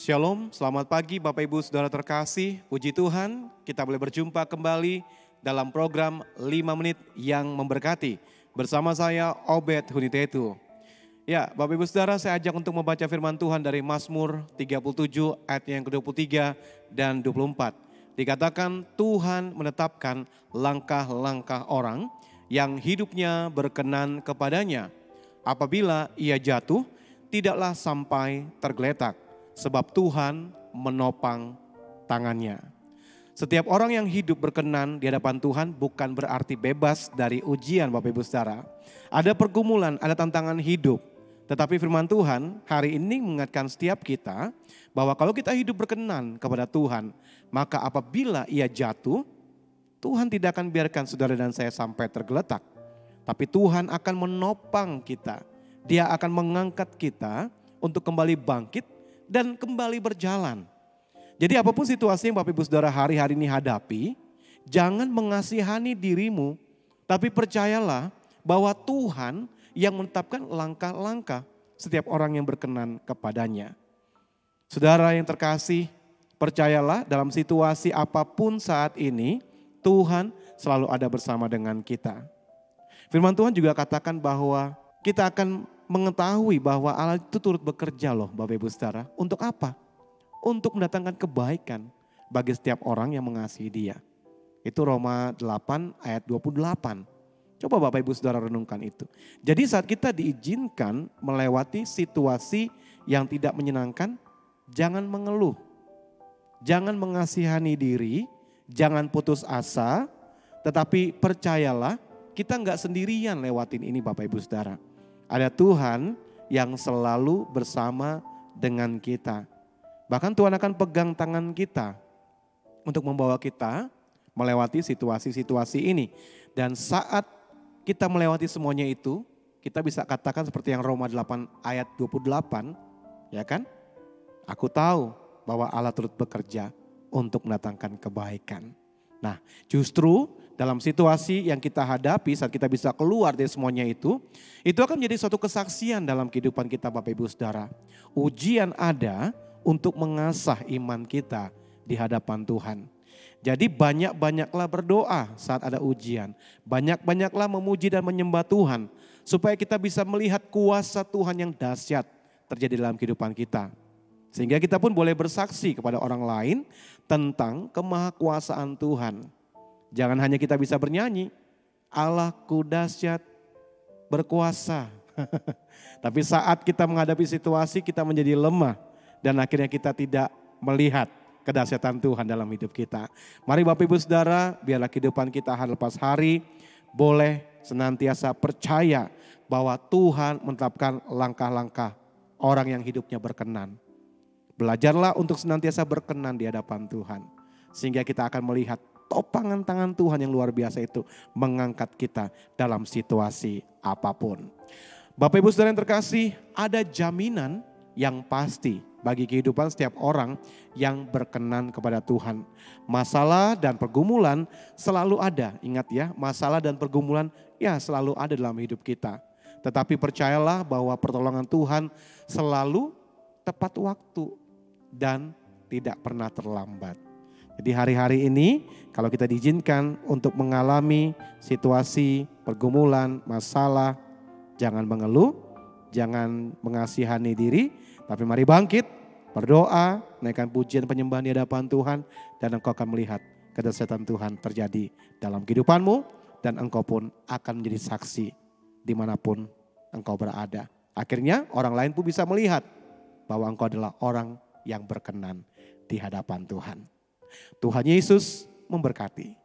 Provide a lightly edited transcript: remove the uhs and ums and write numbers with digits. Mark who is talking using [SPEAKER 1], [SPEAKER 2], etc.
[SPEAKER 1] Shalom, selamat pagi Bapak Ibu Saudara terkasih. Puji Tuhan, kita boleh berjumpa kembali dalam program 5 menit yang memberkati. Bersama saya Obed Hunitetu. Ya, Bapak Ibu Saudara, saya ajak untuk membaca firman Tuhan dari Mazmur 37 ayat yang ke-23 dan 24. Dikatakan Tuhan menetapkan langkah-langkah orang yang hidupnya berkenan kepadanya. Apabila ia jatuh, tidaklah sampai tergeletak. Sebab Tuhan menopang tangannya. Setiap orang yang hidup berkenan di hadapan Tuhan bukan berarti bebas dari ujian Bapak Ibu Saudara. Ada pergumulan, ada tantangan hidup. Tetapi firman Tuhan hari ini mengingatkan setiap kita bahwa kalau kita hidup berkenan kepada Tuhan, maka apabila ia jatuh, Tuhan tidak akan biarkan saudara dan saya sampai tergeletak. Tapi Tuhan akan menopang kita. Dia akan mengangkat kita untuk kembali bangkit dan kembali berjalan. Jadi apapun situasi yang Bapak Ibu Saudara hari-hari ini hadapi, jangan mengasihani dirimu, tapi percayalah bahwa Tuhan yang menetapkan langkah-langkah setiap orang yang berkenan kepadanya. Saudara yang terkasih, percayalah dalam situasi apapun saat ini, Tuhan selalu ada bersama dengan kita. Firman Tuhan juga katakan bahwa kita akan mengetahui bahwa Allah itu turut bekerja loh Bapak Ibu Saudara. Untuk apa? Untuk mendatangkan kebaikan bagi setiap orang yang mengasihi Dia. Itu Roma 8 ayat 28. Coba Bapak Ibu Saudara renungkan itu. Jadi saat kita diizinkan melewati situasi yang tidak menyenangkan, jangan mengeluh. Jangan mengasihani diri, jangan putus asa, tetapi percayalah kita nggak sendirian lewatin ini Bapak Ibu Saudara. Ada Tuhan yang selalu bersama dengan kita. Bahkan Tuhan akan pegang tangan kita untuk membawa kita melewati situasi-situasi ini. Dan saat kita melewati semuanya itu, kita bisa katakan seperti yang Roma 8 ayat 28, ya kan? Aku tahu bahwa Allah turut bekerja untuk mendatangkan kebaikan. Nah, justru dalam situasi yang kita hadapi saat kita bisa keluar dari semuanya itu akan menjadi suatu kesaksian dalam kehidupan kita Bapak Ibu Saudara. Ujian ada untuk mengasah iman kita di hadapan Tuhan. Jadi banyak-banyaklah berdoa saat ada ujian. Banyak-banyaklah memuji dan menyembah Tuhan. Supaya kita bisa melihat kuasa Tuhan yang dahsyat terjadi dalam kehidupan kita. Sehingga kita pun boleh bersaksi kepada orang lain tentang kemahakuasaan Tuhan. Jangan hanya kita bisa bernyanyi, Allahku dahsyat berkuasa. Tapi saat kita menghadapi situasi kita menjadi lemah dan akhirnya kita tidak melihat kedahsyatan Tuhan dalam hidup kita. Mari Bapak Ibu Saudara, biarlah kehidupan kita hari lepas hari boleh senantiasa percaya bahwa Tuhan menetapkan langkah-langkah orang yang hidupnya berkenan. Belajarlah untuk senantiasa berkenan di hadapan Tuhan. Sehingga kita akan melihat topangan tangan Tuhan yang luar biasa itu mengangkat kita dalam situasi apapun. Bapak Ibu Saudara yang terkasih, ada jaminan yang pasti bagi kehidupan setiap orang yang berkenan kepada Tuhan. Masalah dan pergumulan selalu ada. Ingat ya, masalah dan pergumulan ya selalu ada dalam hidup kita. Tetapi percayalah bahwa pertolongan Tuhan selalu tepat waktu dan tidak pernah terlambat. Jadi hari-hari ini kalau kita diizinkan untuk mengalami situasi pergumulan, masalah, jangan mengeluh, jangan mengasihani diri, tapi mari bangkit, berdoa, naikkan pujian penyembahan di hadapan Tuhan, dan engkau akan melihat kedahsyatan Tuhan terjadi dalam kehidupanmu, dan engkau pun akan menjadi saksi dimanapun engkau berada. Akhirnya orang lain pun bisa melihat bahwa engkau adalah orang yang berkenan di hadapan Tuhan. Tuhan Yesus memberkati.